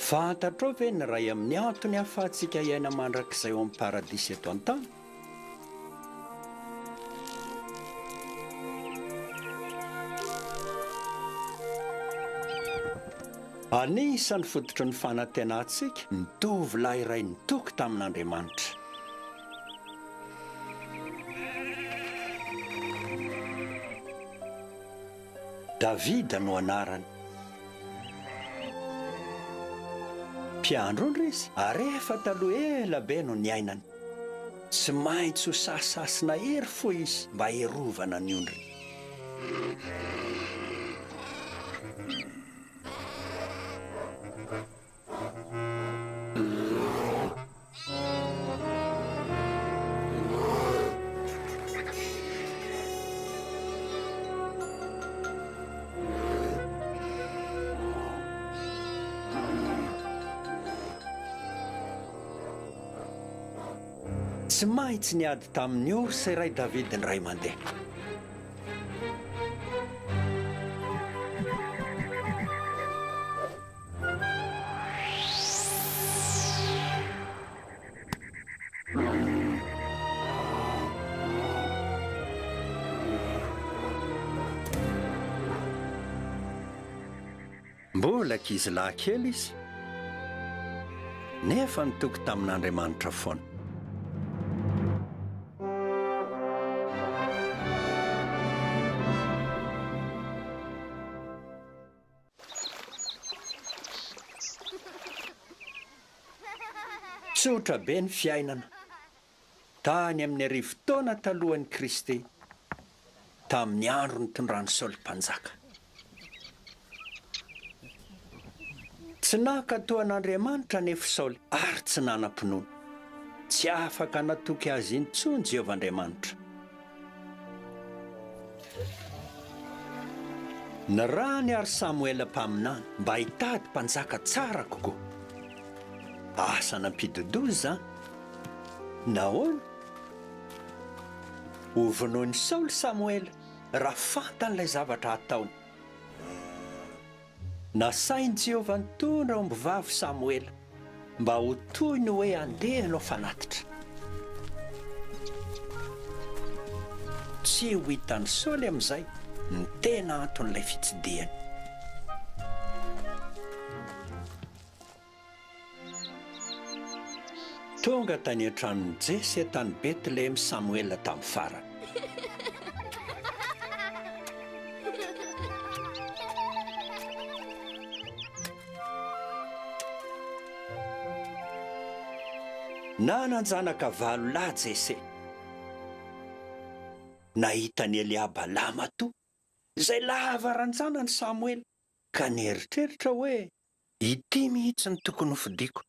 Fantatrao ve ny ray amin'ny antony ahafahantsika iaina mandrakizay ao amin'ny paradisy eto an-tany? Anisan'ny fototry ny fanantenantsika ny tovolahy iray nitoky tamin'Andriamanitra. Davida no anarany. Mpiandro ndry izy ary efa taloha ela be no niainany. Tsy maintsy ho sasasina hery foy izy mba herovana ny ondry. Tsy maintsy niady tamin'ny orsa iray Davida ny ray mandeha. Mbola kizilahy kely izy, nefa nitoky tamin'Andriamanitra foana. Tsotra be ny fiainana tany amin'ny arivo taona talohan'i Kristy, tamin'ny andro nitondrany Saoly mpanjaka. Tsy nankatoan'Andriamanitra nefa Saoly ary tsy nanam-pinoana. Tsy afaka natoky azy intsony Jehovahandriamanitra. Ny rany ary Samuela mpaminany mba hitady mpanjaka tsara kokoa. Asa nampidodozy zany. Nahoana? Hovonoiny Saoly Samuela raha fantan'ilay zavatra ataony. Nasainy Jehovah nitondra ombivavy Samuela mba ho toy ny hoe andeha hanao fanatitra. Tsy ho hitan'ny Saoly amin'izay ny tena anton'ilay fitsidihany. Tonga tany an-tranon'i Jesy tany Betlehem Samuela tamin'ny farany. Nananjanaka 8 lahy Jesy. Nahitany Eliaba lama to, izay lava ranjanany Samuela, ka nieritreritra hoe ity mihitsy ny tokony ho fidiko.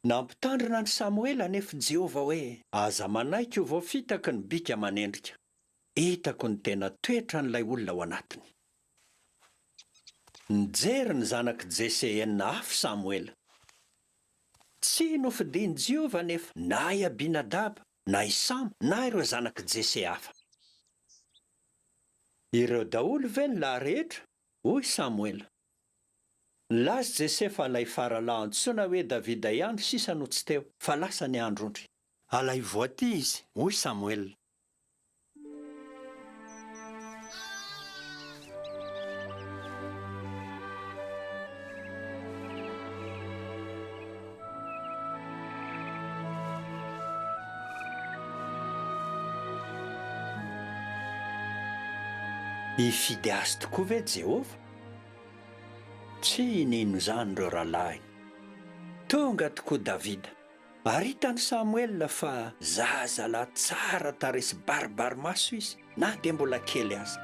Nampitandrina ny Samuela nefa Jehova hoe aza manaiky ho voafitaky ny bika aman'endrika. Hitako ny tena toetra n'ilay olona ao anatiny. Nijery ny zanaky Jesy enina hafa Samuela. Tsy nofidiany Jehova nefa na i Abinadaba, na i Sama, na ireo zanaky Jesy hafa. Ireo daholo ve ny lahy rehetra? Hoy Samuela. Laza Jesy fa ilay faralahy antsoina hoe Davida ihany sisa no tsy teo, fa lasa ny androndry. Alay voaty izy, hoy Samuela. Hifidy azy tokoa ve Jehova? Tsy nino zany ireo rahalahy. Tonga tokoa Davida. Ary hitany Samuela fa zazalahy tsara taresy baribarimaso izy, na dia mbola kely aza.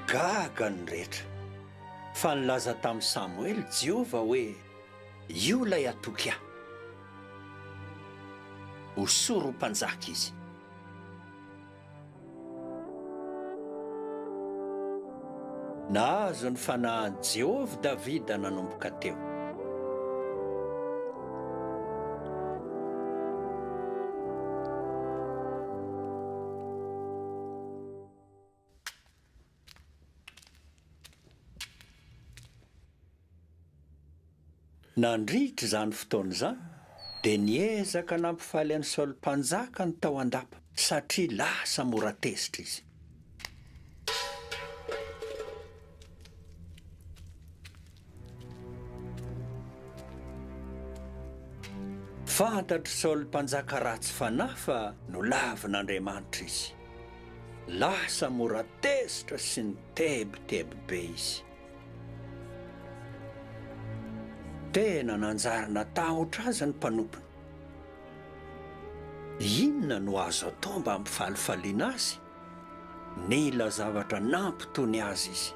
Gaga ny rehetra. Fa nilaza tamin'i Samuel Jehova hoe io lay atoky ahy. Ho soro mpanjaka izy. Nahazo ny fanahy Jehova Davida nanomboka teo. nandritra izany fotoana izany dia niezaka nampifaly an'i Saoly mpanjaka ny tao an-dapa satria lasa mora tezitra izy. Fantatry Saoly mpanjaka ratsy fanahy fa nolavin'Andriamanitra izy. Lasa mora tezitra sy nitebiteby be izy. Tena nanjary natahotra azy ny mpanompony. Inona no azo atao mba hampifalifaliana azy? Nila zavatra nampitony azy izy.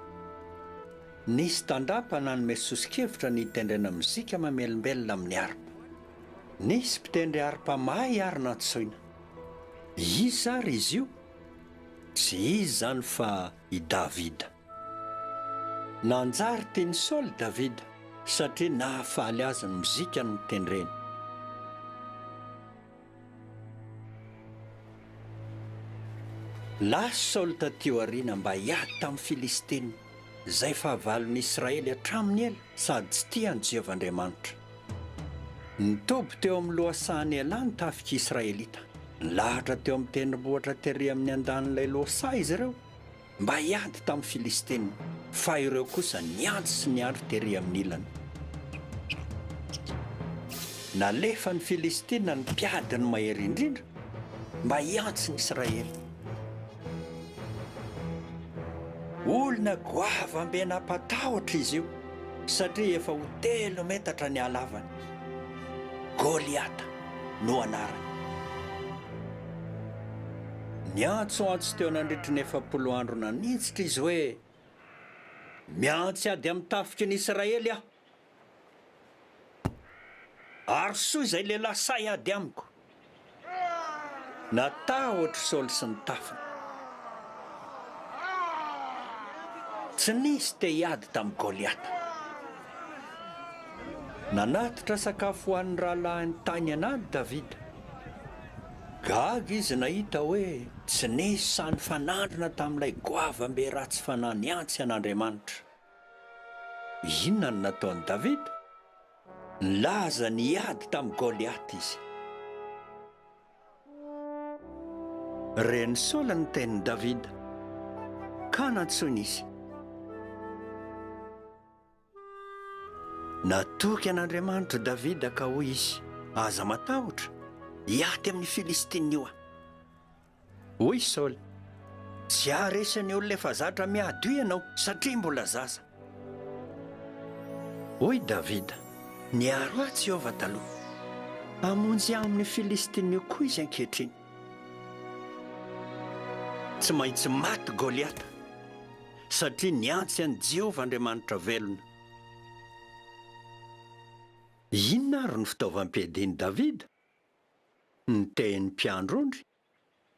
Nisy tandapa nanome sosikevitra ny hitendrena mozika mamelombelona amin'ny harpa. Nisy mpitendry harpa mahay ary natsoina. Izy ary izy io? Tsy izy zany fa i Davida. Nanjary tiany Saoly Davida satria nahafaly azy ny mozika no nitendreny. Lasa Saoly taty aoriana mba hiady tamin'ny Filistina, izay fahavalon'ny Israely hatraminy ela sady tsy tiany Jehovahandriamanitra. Nitoby teo amin'ny lohasahan'ny Ilay ny tafika Israelita. Nilahatra teo amin'ny tendrombohitra tery amin'ny andan'ilay lohasaha izy ireo mba hiady tamin'ny Filistina, fa ireo kosa niady sy niady tery amin'ny ilany. Nalefa ny Filistina ny mpiady ny mahery indrindra mba hiantsy ny Israely. Olona goavambe nampatahotra izy io satria efa ho 3 metatra ny halavany. Goliata no anarany. Niantsoantso teo nandritry ny 70 andro nanitsitra izy hoe miantsy ady amin'ny tafiky ny Israely aho. Ary soa izay lehilahy say ady amiko. Natahotra Saoly sy ny tafiny. Tsy nisy te hiady tamin'ny Goliata. Nanatitra sakafo hoan'ny rahalahiny Tamin'Andriamanitra Davida. Gaga izy nahita hoe tsy nisy sany fanandrina tamin'ilay goavambe ratsy fanahy niantsy an'Andriamanitra. Inona no nataon'i Davida? Nilaza niady tamin'ny Goliata izy. Reny Saoly ny tenin'i Davida, ka nantsoina izy. Natoky an'Andriamanitra Davida ka hoy izy, aza matahotra, hiaty amin'ny Filistina io. Hoy Saoly, tsy haresan'ny olona efa zatra miady io ianao satria mbola zaza. Hoy Davida, niaro ahy Jehova taloha, hamonjy amin'ny Filistina io koa izy ankehitriny. Tsy maintsy maty Goliata satria niantsy an'i Jehovahandriamanitra velona. Inona ary ny fitaovam-piadian'i Davida? Niteny mpiandrondry,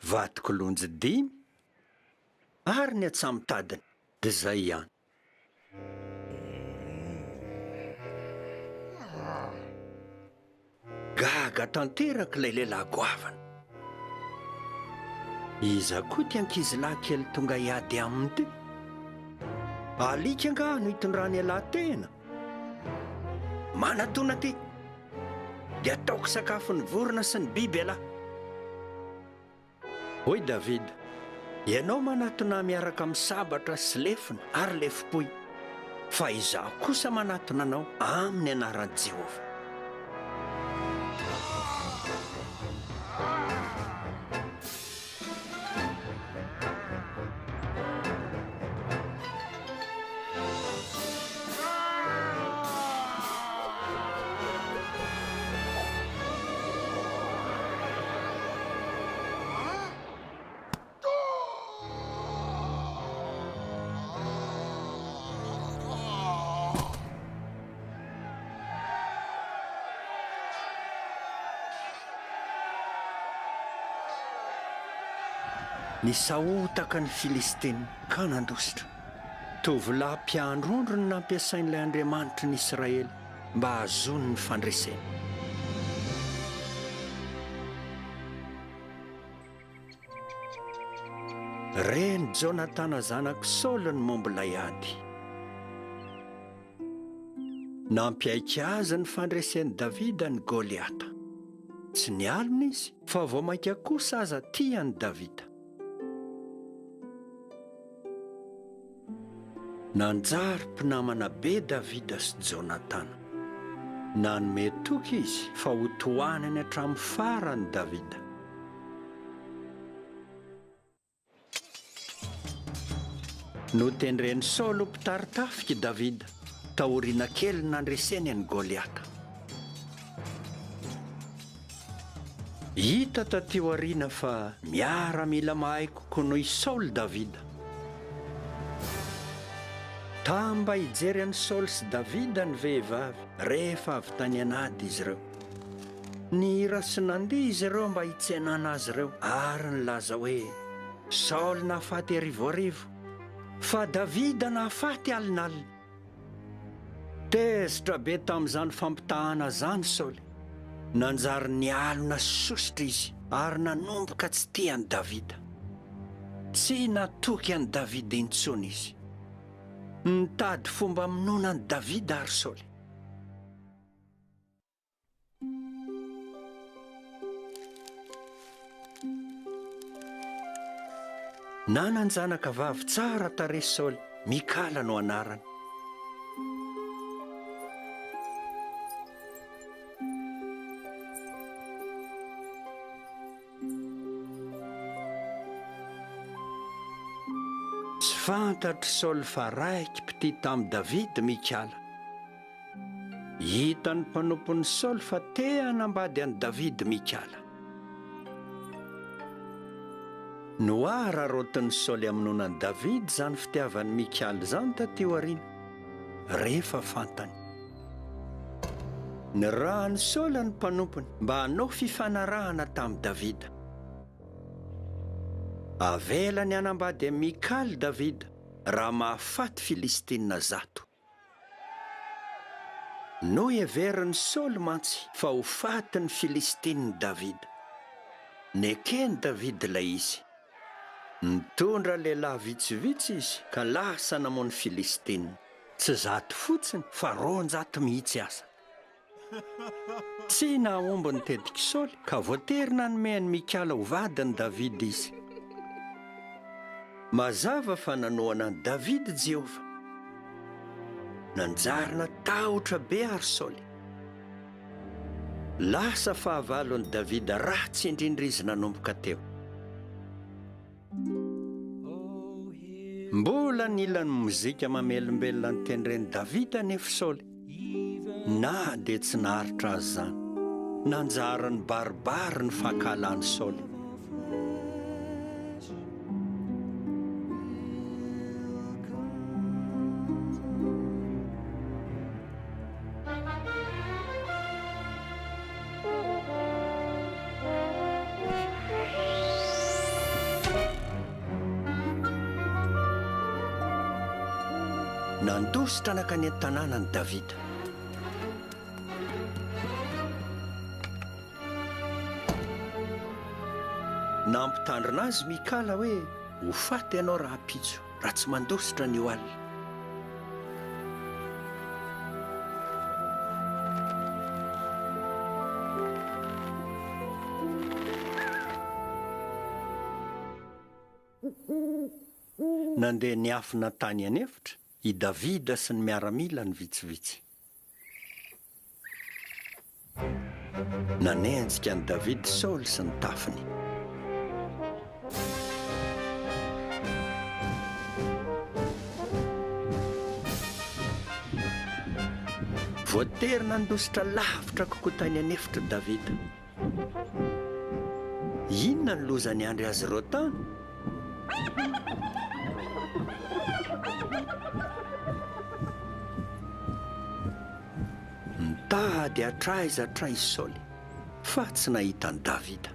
vatikolonjy 5 ary ny atsamitadiny, dia izay ihany. Gaga tanteraka ilay lehilahy goavana. Iza koa ty ankizilahy kely tonga hiady aminy ty? Alika nga no hitondrany alahy tena. Manatona ty, dia ataoko sakafo ny vorona sy ny biby alahy. Hoy Davida, ianao manatona miaraka amin'ny sabatra sy lefina ary lefipoy, fa izaho kosa manatona anao amin'ny anaran'i Jehova. Nisahotaka ny Filistina ka nandositra. Tovolahy mpiandrondro no nampiasain'ilay Andriamanitra ny Israely mba hahazoany ny fandresena. Reny Jonatana zanak'i Saoly ny momba ilay ady. Nampiaika azy ny fandresen'i Davida ny Goliata. Tsy nialina izy, fa vao maika kosa aza tiany Davida. Nanjary mpinamana be Davida sy Jonatana. Nanome toky izy fa ho tohanany hatramin'ny farany Davida. Notendreny Saoly mpitaritafika Davida, taoriana kely nandreseny ny Goliata. Hita taty aoriana fa miaramila mahay kokoa noho i Saoly Davida. Tamba hijery an'i Saoly sy Davida ny vehivavy rehefa avy tany anady izy ireo. Nihira sy nandiha izy ireo mba hitsenana azy ireo ary nilaza hoe Saoly nahafaty arivoarivo, fa Davida nahafaty alinalina. Tezitra be tamin'izany fampitahana zany Saoly. Nanjary nialina sositra izy ary nanomboka tsy tiany Davida. Tsy natoky any Davida intsony izy. Nitady fomba minonany Davida ary Saoly. Nananjanaka vavy tsara tarehy Saoly, Mikala no anarany. Tsy fantatry Saoly fa raiky mpity tamin'i Davida Mikala. Hitany mpanompon'ny Saoly fa te hanambady an'i Davida Mikala. Noara rotin'ny Saoly aminonan'i Davida zany fitiavan'ny Mikala zany taty aoriana, rehefa fantany. Nirahany Saoly ny mpanompony mba hanao fifanarahana tamin'i Davida. Avelany hanambady amin'i Mikala Davida raha mahafaty Filistina 100. No everiny Saoly mantsy fa ho faty ny Filistina Davida. Nekeny Davida ilay izy. Nitondra lehilahy vitsivitsy izy ka lasa namono Filistina. Tsy 100 fotsiny fa 200 mihitsy aza. Tsy nahomby nitetiky Saoly ka voatery nanomeny Mikala ho vadiny Davida izy. Mazava fa nanohana an'i Davida Jehovah. Nanjary natahotra be ary Saoly. Lasa fahavalon'i Davida ratsy indrindra izy nanomboka teo. Mbola nila ny mozika mamelombelona ny tendreny Davida nefa Saoly. Na dia tsy naharitra azy zany. Nanjary ny baribary ny fankalany Saoly. Nandositra nakany an-tanànan'i Davida. Nampitandrina azy Mikala hoe ho faty ianao raha pitso, raha tsy mandositra ny alina. Nandeha niafina tany anefitra i Davida sy ny miaramila ny vitsivitsy. Nanenjika ny Davida Saoly sy ny tafiny. Voatery nandositra lavitra kokoa tany anefitra Davida. Inona ny lozany andry azy ireo tany? Nitady hatraiza Saoly, fa tsy nahitany Davida.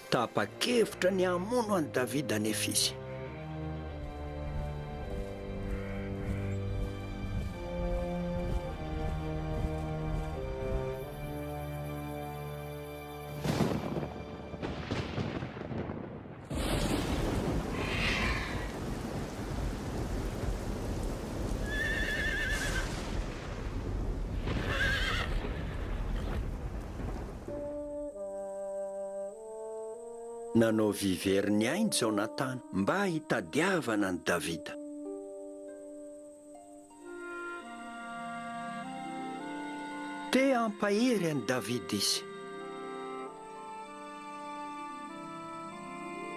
Tapa-kevitra ny hamono an'i Davida nefa izy. nanao viveriny ainy Jonatana mba hitadiavana ny Davida. Te ampahery any Davida izy.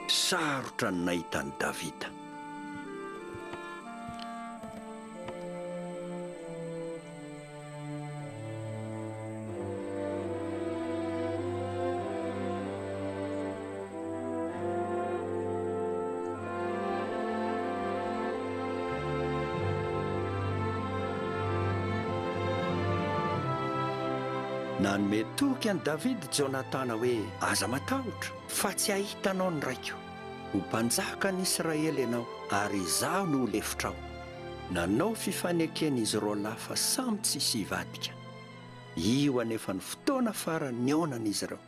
Sarotra ny nahita ny Davida. Nanome toky any Davida Jonatana hoe aza matahotra fa tsy ahitanao ny raiko. Ho mpanjaka ny Israely ianao ary izaho no lefitrao. Nanao fifaneken'izy roa lahy fa samy tsisy hivadika. Io anefa ny fotoana farany nionan'izy ireo.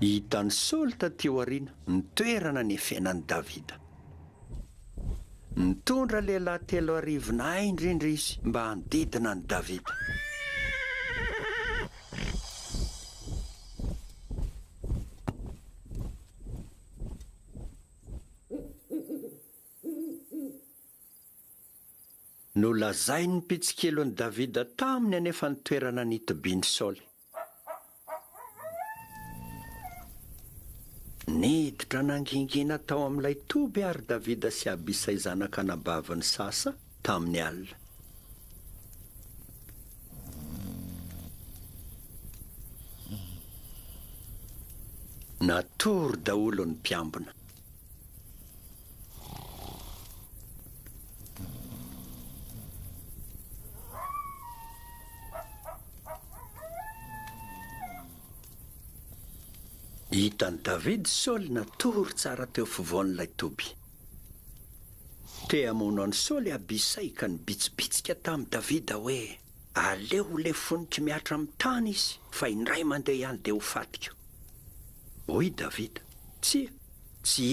Hitan'ny Saoly taty aoriana ny toerana niafenan'i Davida. Nitondra lehilahy 3,000 indrindra izy mba handidina ny Davida. Nolazainy ny pitsikelon'ny Davida taminy anefa ny toerana nitobiany Saoly. Niditra nangingina tao amin'ilay toby ary Davida sy Abisay zanaka nabavany sasa tamin'ny alina. Natory daholo ny mpiambina. Hitan'ny Davida Saoly natory tsara teo fovoan'ilay toby. Te hamono an'i Saoly Abisay ka nibitsibitsika tamin'i Davida hoe aleo le foniko miatra amin'ny tany izy fa indray mandeha ihany dia ho fatiko. Hoy Davida, tsy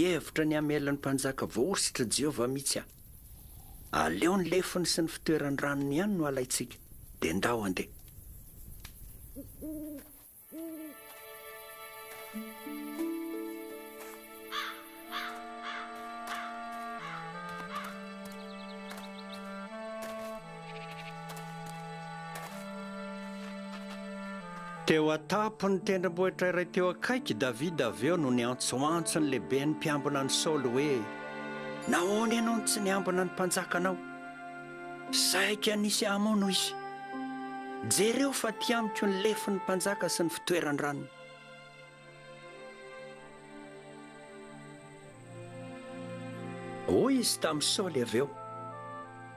hevitra ny hamelan'ny mpanjaka voaositra Jehovah mihitsy aho. Aleo ny lefiny sy ny fitoeran'ny ranony ihany no alaitsika dia ndao andeha. Teo atapo ny tendrombohitra iray teo akaiky Davida avy eo no niantsoantso ny lehibe ny mpiambina ny Saoly hoe nahoana ianao no tsy niambina ny mpanjakanao? Saika nisy hamono izy. Jereo fa ty amiko ny lefin'ny mpanjaka sy ny fitoerany ranony. Hoy izy tamin'ny Saoly avy eo,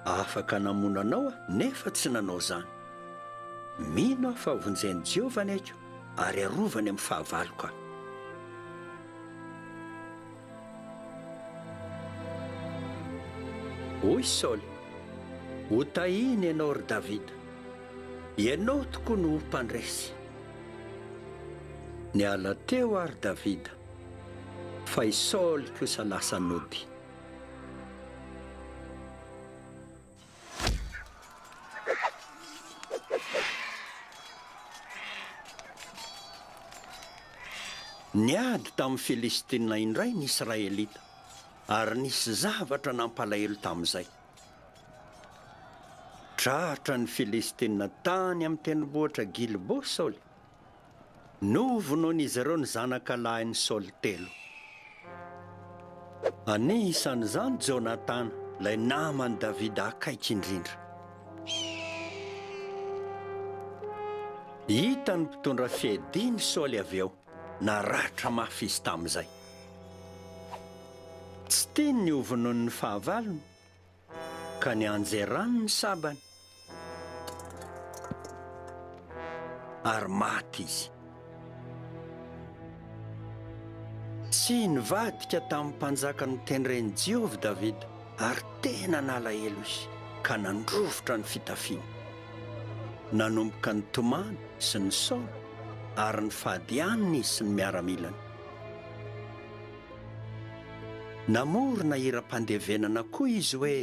afaka namono anao nefa tsy nanao zany. Mino aho fa vonjeny Jehovah ny aiko ary arovany amin'ny fahavaloko aho. Hoy Saoly, ho tahiny ianao ry Davida, ianao tokoa no mpandresy. Niala teo ary Davida, fa i Saoly kosa lasa nody. Niady tamin'ny Filistina indray ny Israelita, ary nisy zavatra nampalahelo tamin'izay. Tratra ny Filistina tany amin'ny tendrombohitra Gilbo Saoly. Novonoan'izy ireo ny zanaka lahin'ny Saoly 3. Anisan'izany Jonatana, ilay namany Davida akaiky indrindra. Hita ny mpitondra fiadiany Saoly avy eo. Naratra mafy izy tamin'izay. Tsy tiany ny ovonoan'ny fahavalony, ka nianjerany ny sabany. Ary maty izy. Tsy nivadika tamin'ny mpanjaka nitendren'i Jehovah Davida, ary tena nalahelo izy, ka nandrovitra ny fitafiana. Nanomboka ny tomany sy ny saona, ary ny fahadianiny sy ny miaramilany. Namorona iram-pandevenana koa izy hoe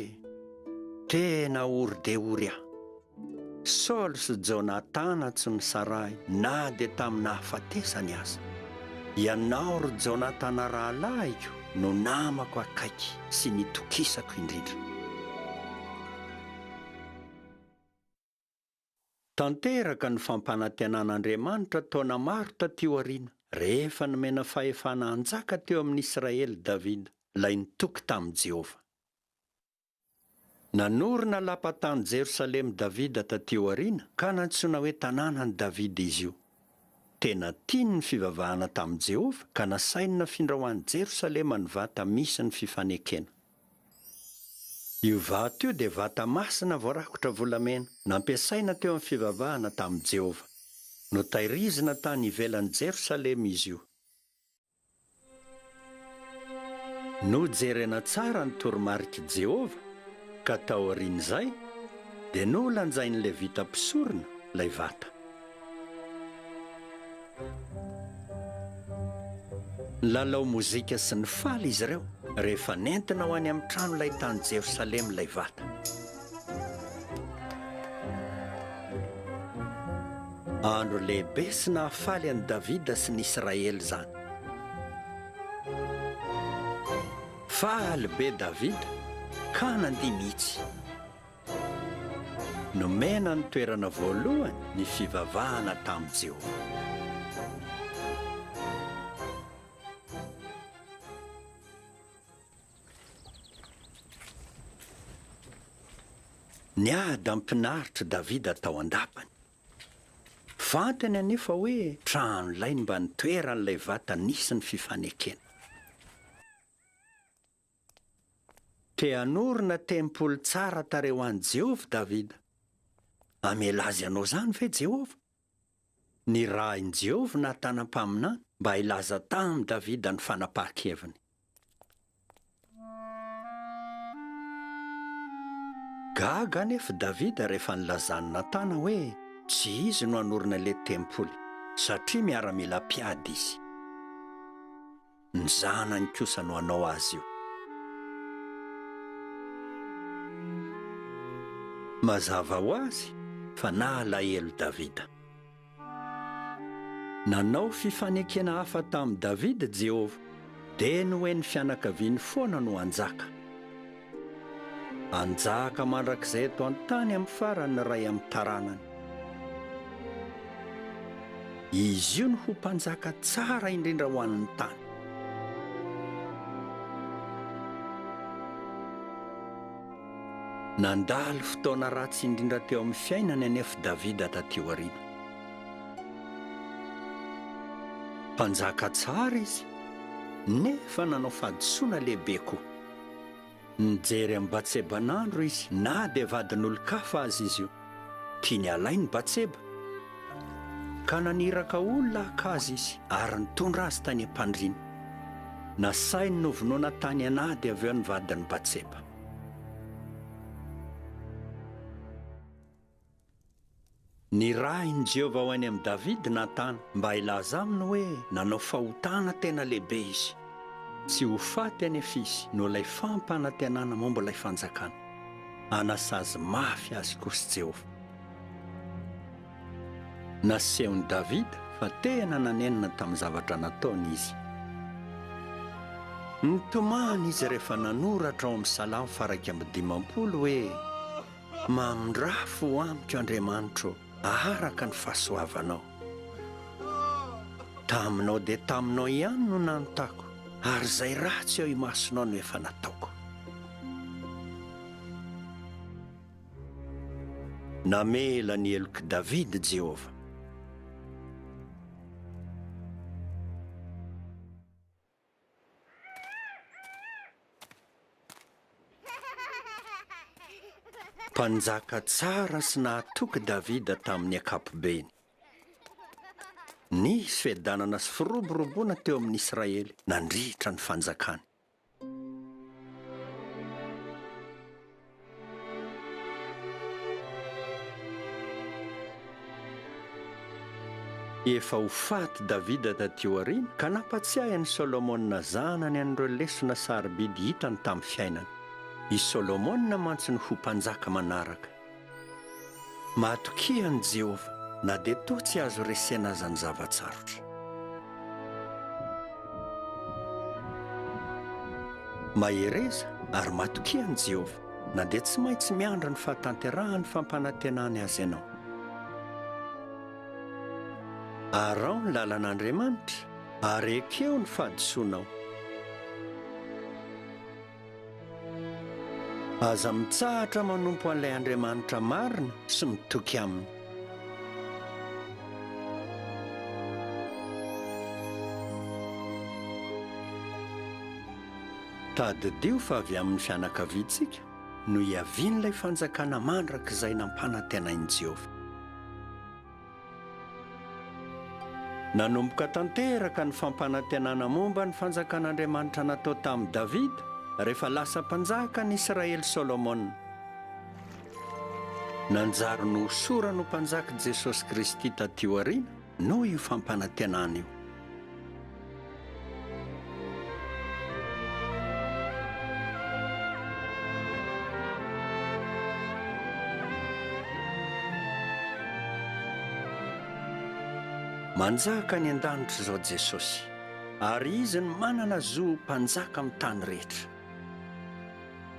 tena ory dia ory aho, Saoly sy Jonatana tsy nisaray na dia tamina hafatesany aza. Ianao ry Jonatana rahalahiko no namako akaiky sy nitokisako indrindra. Tanteraka ny fampanantenan'Andriamanitra taona maro taty aoriana rehefa nomena fahefana hanjaka teo amin'ny Israely Davida, ilay nitoky tamin'i Jehovah. Nanorina lapatany Jerosalema Davida taty aoriana ka nantsoina hoe tanànan'i Davida izy io. Tena tiany ny fivavahana tamin'i Jehovah ka nasainina findrahoan'i Jerosalema ny vata misy ny fifanekena. Io vata io dia vata masina voarakotra volamena nampiasaina teo amin'ny fivavahana tamin'i Jehovah. Notairizina tany ivelan'i Jerosalema izy io. Nojerena tsara ny toromarika Jehovah ka tao aorian'izay dia nolanjain'ny Levita mpisorona ilay vata. Lalao mozika sy ny faly izy ireo rehefa nentina ho any amin'ny trano ilay tany Jerosalema ilay vata. Andro lehibe sy nahafaly an'i Davida sy ny Israely zany. Faly be Davida ka nandihy mihitsy. Nomena ny toerana voalohany ny fivavahana tamin'i Jehovah. Niady ampinaritra Davida tao an-dapany. Fantany anefa hoe trano ilay mba nitoeran'ilay vata nisy ny fifanekena. Te hanorina tempolo tsara tareo an'i Jehovah Davida. Amela azy anao zany ve Jehovah? Ny rahin'i Jehovah natanam-paminany mba hilaza tamin'i Davida ny fanapahan-keviny. Gaga anefa Davida rehefa nilazany Natana hoe tsy izy no hanorina ilay tempoly satria miara-mila mpiady izy. Ny zanany kosa no hanao azy io. Mazava ho azy fa nalahelo Davida. Nanao fifanekena hafa tamin'i Davida Jehovah dia no hoe ny fianakaviany foana no anjaka. Anjaka mandrakizay eto an-tany amin'ny farany ny ray amin'ny taranany. Izy io no ho mpanjaka tsara indrindra ho an'ny tany. Nandalo fotoana ratsy indrindra teo amin'ny fiainany anefa Davida taty aoriana. Mpanjaka tsara izy, nefa nanao fahadisoana lehibe koa. Nijery amin'ny Batseban'andro izy na dia vadin'olon-kafa azy izy io. Tiany alainy Batseba. Ka naniraka olona akazy izy ary nitondra azy tany am-pandriana. Nasainy novonoana tany anady avy eo ny vadin'i Batseba. Ny rahin'i Jehovah ho any amin'ny Davida Natana mba hilaza aminy hoe nanao fahotana tena lehibe izy. Tsy ho faty anefa izy no ilay fampanantenana momba ilay fanjakana. Anasazy mafy azy kosa Jehovah. Nasehon'i Davida fa tena nanenina tamin'ny zavatra nataony izy. Nitomany izy rehefa nanoratra ao amin'ny Salamo faha 150 hoe mamindrafo amiko Andriamanitro araka ny fahasoavanao. Taminao dia taminao ihany no nanontako, ary izay ratsy ao imasonao no efa nataoko. Namela ny heloky Davida Jehovah. Mpanjaka tsara sy nahatoky Davida tamin'ny ankapobeny. Nisy fiadanana sy firoboroboana teo amin'ny Israely nandritra ny fanjakany. Efa ho faty Davida taty aoriana ka nampatsiahany Solomona zanany an'ireo lesona sarobidy hitany tamin'ny fiainany. I Solomona mantsy ny ho mpanjaka manaraka. Mahatokiany Jehova na dia toa tsy azo resena azany zavatsarotra. Mahereza ary mahatokiany Jehova na dia tsy maintsy miandra ny fahatanterahany fampanantenany azy ianao. Arao ny lalan'Andriamanitra ary ekeo ny fahadisoanao. Aza mitsahatra manompo an'ilay Andriamanitra marina sy mitoky aminy. Tadidio fa avy amin'ny fianakaviantsika no hiavian'ilay fanjakana mandraka izay nampanantenain'i Jehova. Nanomboka tanteraka ny fampanantenana momba ny fanjakan'Andriamanitra natao tamin'i Davida rehefa lasa mpanjaka ny Israely Solomona. Nanjary no hosorana ho mpanjaka Jesosy Kristy taty aoriana noho io fampanantenana io. Manjaka ny an-danitra izao Jesosy, ary izy ny manana zo mpanjaka amin'ny tany rehetra.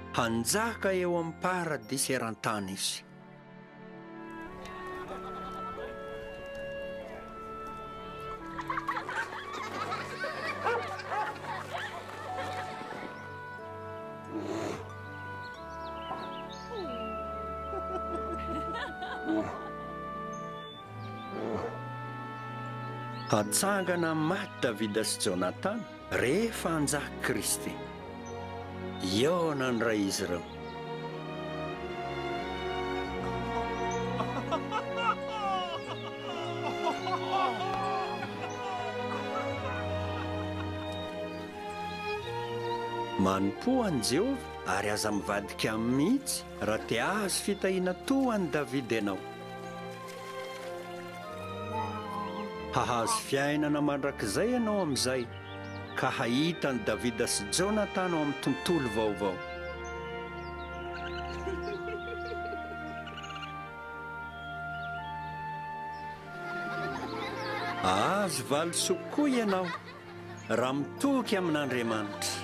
Hanjaka eo amin'ny paradisy eran-tany izy. Hatsangana maty Davida sy Jonatana rehefa hanjaka Kristy. Iona ny ray izy ireo. Manompo an'i Jehova ary aza mivadika amin'ny mihitsy raha te ahazo fitahiana toa an'i Davida ianao. Hahazo fiainana mandrakizay ianao amin'izay ka hahita ny Davida sy Jonatana ao amin'ny tontolo vaovao. Azo valisoa koa ianao raha mitoky amin'Andriamanitra.